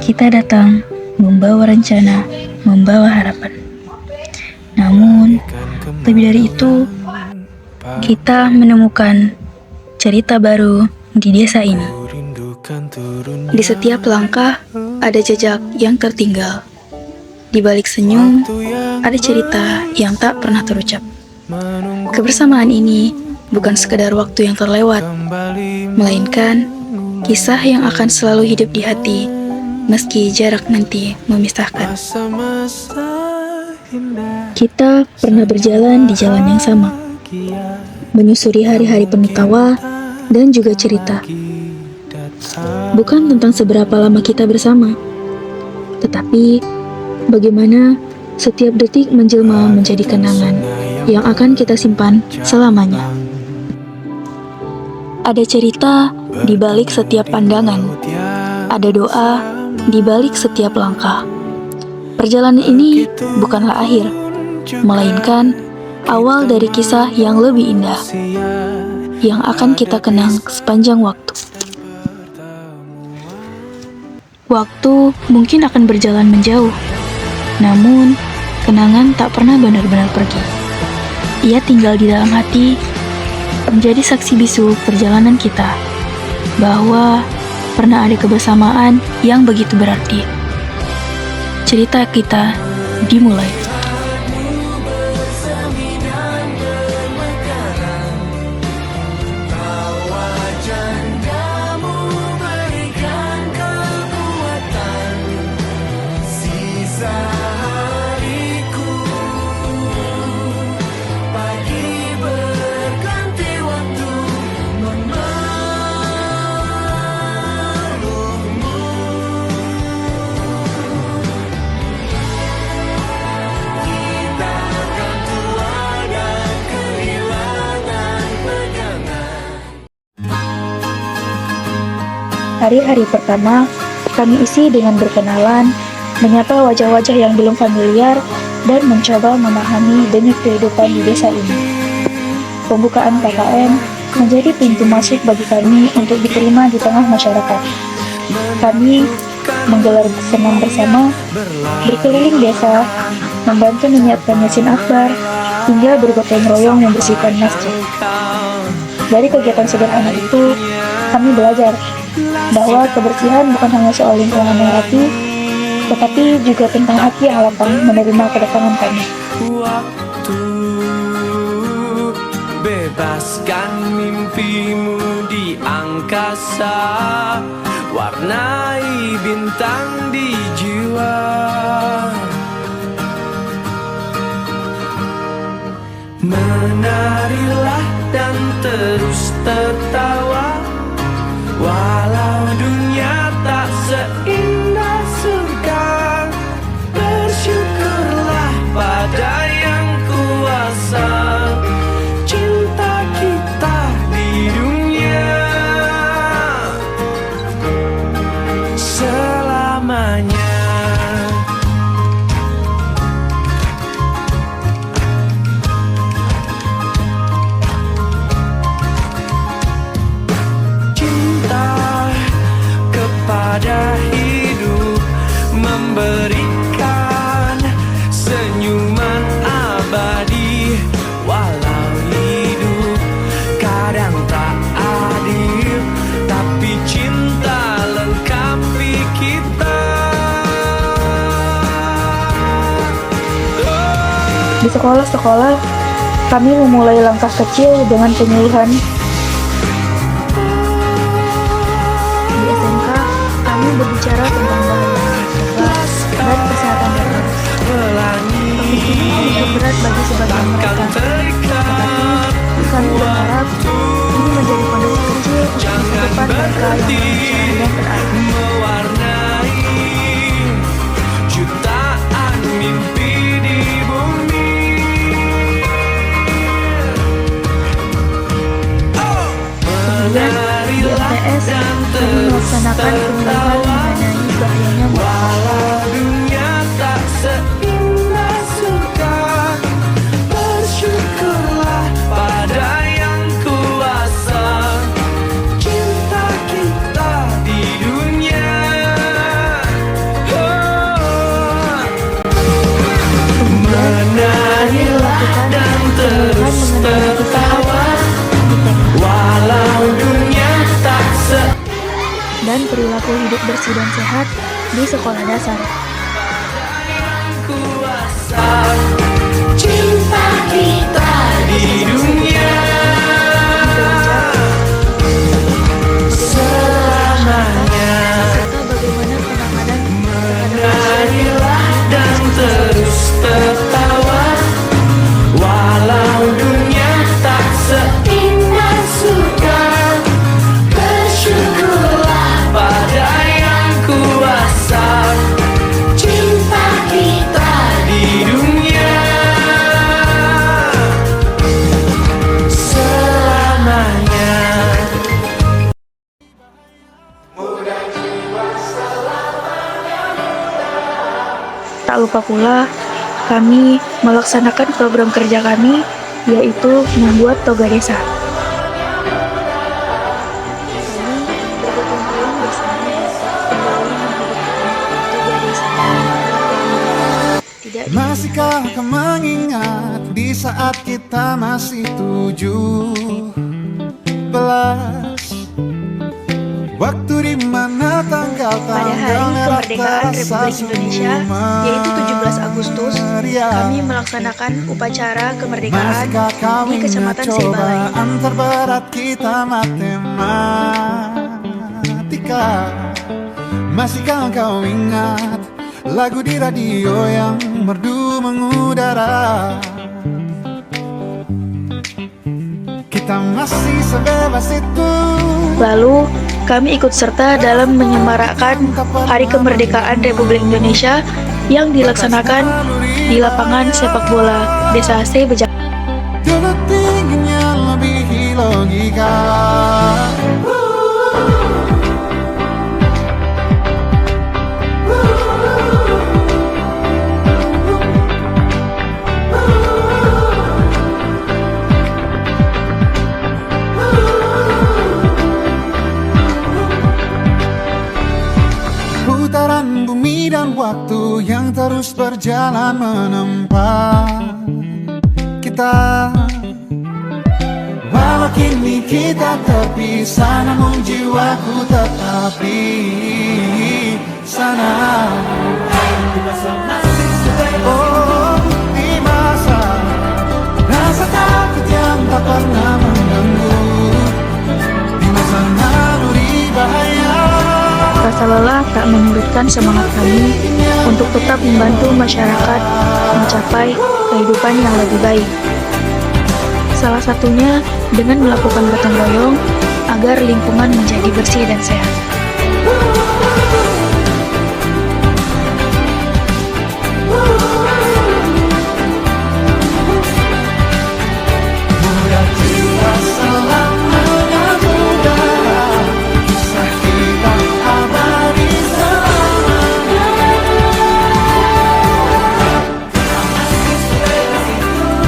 Kita datang membawa rencana, membawa harapan. Namun, lebih dari itu, kita menemukan cerita baru di desa ini. Di setiap langkah ada jejak yang tertinggal. Di balik senyum ada cerita yang tak pernah terucap. Kebersamaan ini bukan sekedar waktu yang terlewat, melainkan kisah yang akan selalu hidup di hati meski jarak nanti memisahkan. Kita pernah berjalan di jalan yang sama, menyusuri hari-hari penuh tawa dan juga cerita. Bukan tentang seberapa lama kita bersama, tetapi bagaimana setiap detik menjelma menjadi kenangan yang akan kita simpan selamanya. Ada cerita di balik setiap pandangan, ada doa di balik setiap langkah. Perjalanan ini bukanlah akhir, melainkan awal dari kisah yang lebih indah, yang akan kita kenang sepanjang waktu. Waktu mungkin akan berjalan menjauh, namun kenangan tak pernah benar-benar pergi. Ia tinggal di dalam hati, menjadi saksi bisu perjalanan kita, bahwa pernah ada kebersamaan yang begitu berarti. Cerita kita dimulai. Hari-hari pertama, kami isi dengan berkenalan, menyapa wajah-wajah yang belum familiar, dan mencoba memahami denyut kehidupan di desa ini. Pembukaan KKN menjadi pintu masuk bagi kami untuk diterima di tengah masyarakat. Kami menggelar senam bersama, berkeliling desa, membantu menyiapkan Yasin Akbar, hingga bergotong royong membersihkan masjid. Dari kegiatan sederhana itu, kami belajar bahwa kebersihan bukan hanya soal lingkungan yang rapi, tetapi juga tentang hati yang lapang menerima kedatangan kami. Waktu bebaskan mimpimu di angkasa, warnai bintang di jiwa. Menarilah dan terus tertawa, walau dunia tak seindah surga. Bersyukurlah pada yang kuasa, cinta kita di dunia selamanya. Pada hidup memberikan senyuman abadi, walau hidup kadang tak adil, tapi cinta lengkapi kita. Di sekolah-sekolah, kami memulai langkah kecil dengan penyuluhan. Di SMK, kami berbicara tentang bahaya narkoba dan kesehatan mental. Ini berat bagi sebagian mereka, tetapi kami berharap ini menjadi fondasi kecil untuk masa depan mereka yang berbicara dan berarti. Mewarnai jutaan mimpi di bumi. Kemudian di MTS, kami melaksanakan penyuluhan mengenai bahayanya Walau dunia tak seindah surga, bersyukurlah pada yang kuasa, cinta bersih dan sehat di sekolah dasar. Kuasa cinta kita di dunia selamanya. Serta bagaimana penanganan Menarilah dan terus tertawa, walau dunia tak seindah surga. Bersyukurlah pada yang kuasa cinta kita di dunia selamanya. Tak lupa pula, kami melaksanakan program kerja kami, yaitu membuat toga desa. Kami bergotong royong bersama kembali menghidupkan toga desa. Tidak Masihkah kau mengingat di saat kita masih 17? Waktu di mana pada hari tanggal merah kemerdekaan terasa Republik Indonesia, yaitu 17 Agustus, kami melaksanakan upacara kemerdekaan Masihkah kau di ingat Kecamatan Seibalai. cobaan terberat kita matematika? Masihkah kau ingat lagu di radio yang merdu mengudara? Kita masih sebebas itu. Lalu, kami ikut serta dalam menyemarakkan Hari Kemerdekaan Republik Indonesia yang dilaksanakan di lapangan sepak bola Desa C Bejak. Dulu tingginya lebih logika. Putaran bumi dan waktu yang terus berjalan menempa kita. Walau kini kita terpisah, namun jiwaku tetap di sana. Oh, di masa rasa takut yang tak pernah mengganggu, di masa naluri bahaya. Rasa lelah tak menyurutkan semangat kami untuk tetap membantu masyarakat mencapai kehidupan yang lebih baik. Salah satunya dengan melakukan gotong royong agar lingkungan menjadi bersih dan sehat. Muda jiwa selamanya muda, kisah kita abadi selamanya.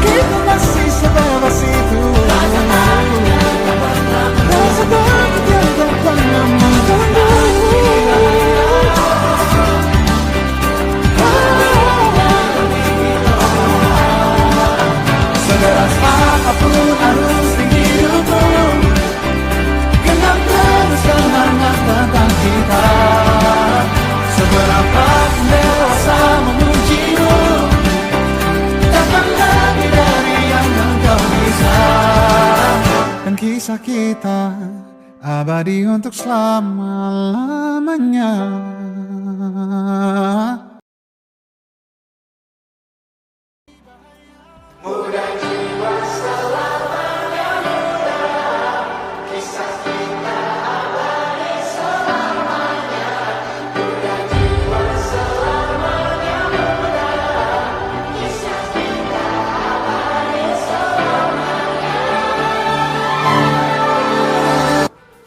Kita masih sebebas itu. Rasa takut yang tak pernah mengganggu. Sederas apapun arus di hidupmu, genap terus semangat tentang kita. Seberapa dewasa memujimu, takkan lebih dari yang engkau bisa. Dan kisah kita abadi untuk selama-lamanya.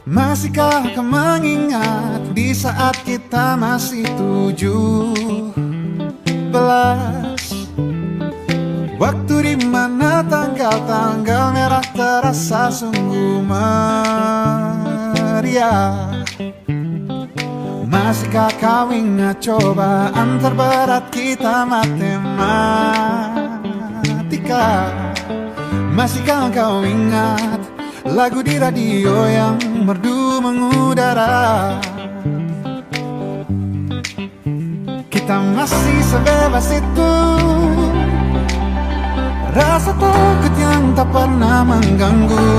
Masihkah kau mengingat di saat kita masih 17? Waktu di mana tanggal merah terasa sungguh meriah. Masihkah kau ingat cobaan terberat kita matematika? Masihkah kau ingat lagu di radio yang merdu mengudara? kita masih sebebas itu. Rasa takut yang tak pernah mengganggu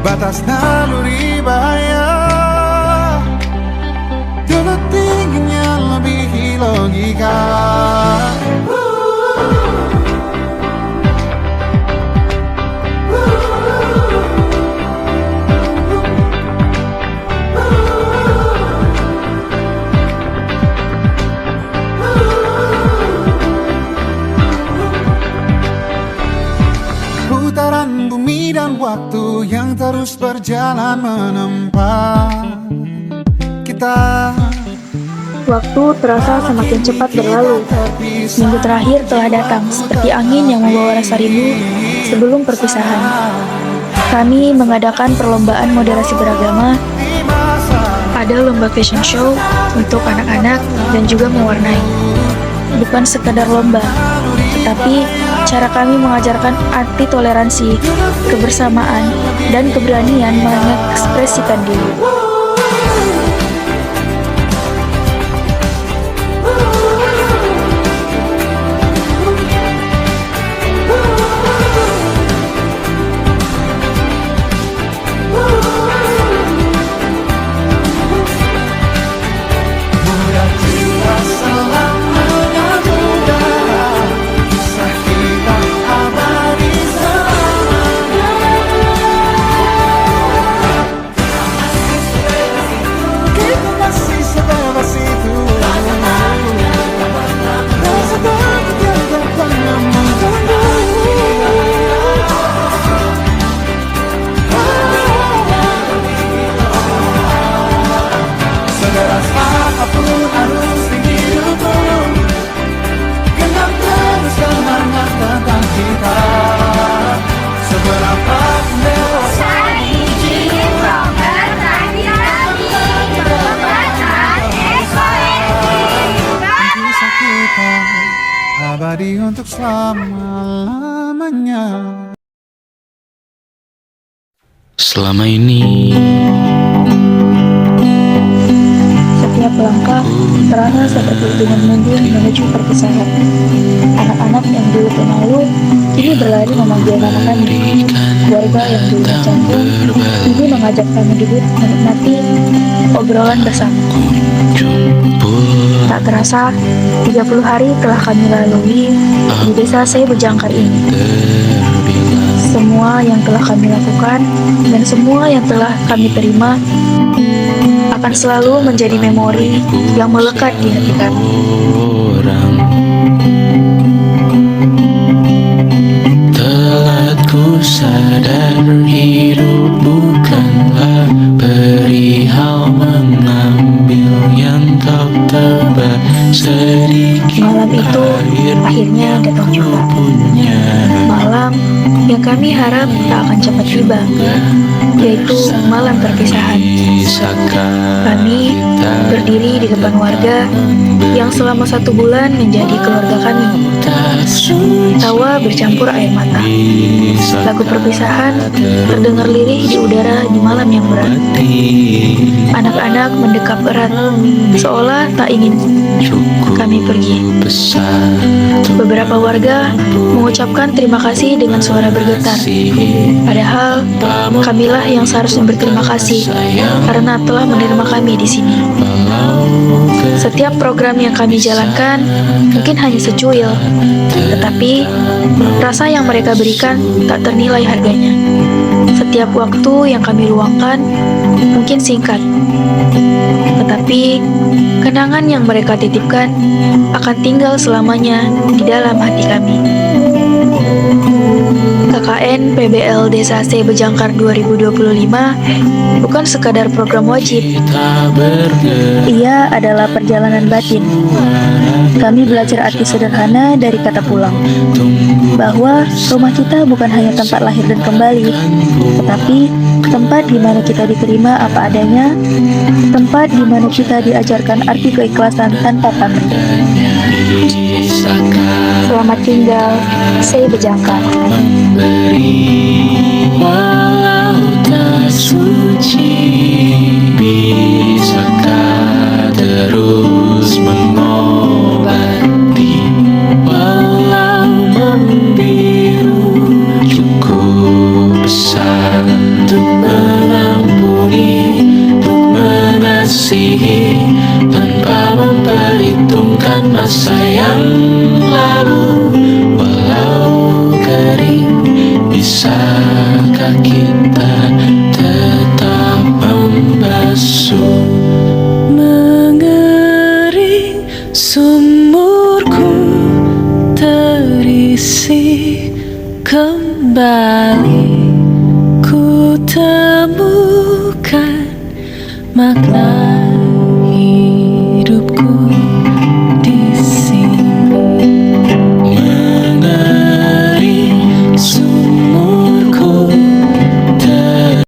batas naluri bahaya. Dulu tingginya lebih logika. Putaran bumi dan waktu yang terus berjalan menempa kita. Waktu terasa semakin cepat berlalu. Minggu terakhir telah datang seperti angin yang membawa rasa rindu sebelum perpisahan. Kami mengadakan perlombaan moderasi beragama, ada lomba fashion show untuk anak-anak dan juga mewarnai. Bukan sekadar lomba, tetapi cara kami mengajarkan arti toleransi, kebersamaan, dan keberanian mengekspresikan diri. Abadi untuk selama-lamanya. Selama ini Setiap langkah terasa seperti hitungan mundur menuju perpisahan. Anak-anak yang dulu pemalu kini berlari memanggil nama kami. Keluarga yang dulu canggung ibu mengajak kami duduk menikmati obrolan bersama. Tak terasa 30 hari telah kami lalui di desa saya Bejangkar ini. Semua yang telah kami lakukan dan semua yang telah kami terima akan selalu menjadi memori yang melekat di hati kami. Telah ku sadar hidup bukanlah perihal mengambil yang kau tebak. Sedikit Malam itu akhirnya datang juga. Malam yang kami harap tak akan cepat tiba, yaitu malam perpisahan. Kami berdiri di depan warga yang selama 1 bulan menjadi keluarga kami. Tawa bercampur air mata. Lagu perpisahan terdengar lirih di udara di malam yang berat. Anak-anak mendekap erat, seolah tak ingin kami pergi. Beberapa warga mengucapkan terima kasih dengan suara bergetar. Padahal kamilah yang seharusnya berterima kasih karena telah menerima kami di sini. Setiap program yang kami jalankan mungkin hanya secuil, tetapi rasa yang mereka berikan tak ternilai harganya. Setiap waktu yang kami luangkan mungkin singkat, tetapi kenangan yang mereka titipkan akan tinggal selamanya di dalam hati kami. KKN PBL Desa C Bejangkar 2025 bukan sekadar program wajib. Ia adalah perjalanan batin. Kami belajar arti sederhana dari kata pulang, bahwa rumah kita bukan hanya tempat lahir dan kembali, tetapi tempat di mana kita diterima apa adanya, tempat di mana kita diajarkan arti keikhlasan tanpa pamrih. Selamat tinggal, saya Bejangkar. Walau tak suci, bisakah terus menolak? Bisakah kita tetap membasuh mengering sumurku terisi kembali, ku temukan makna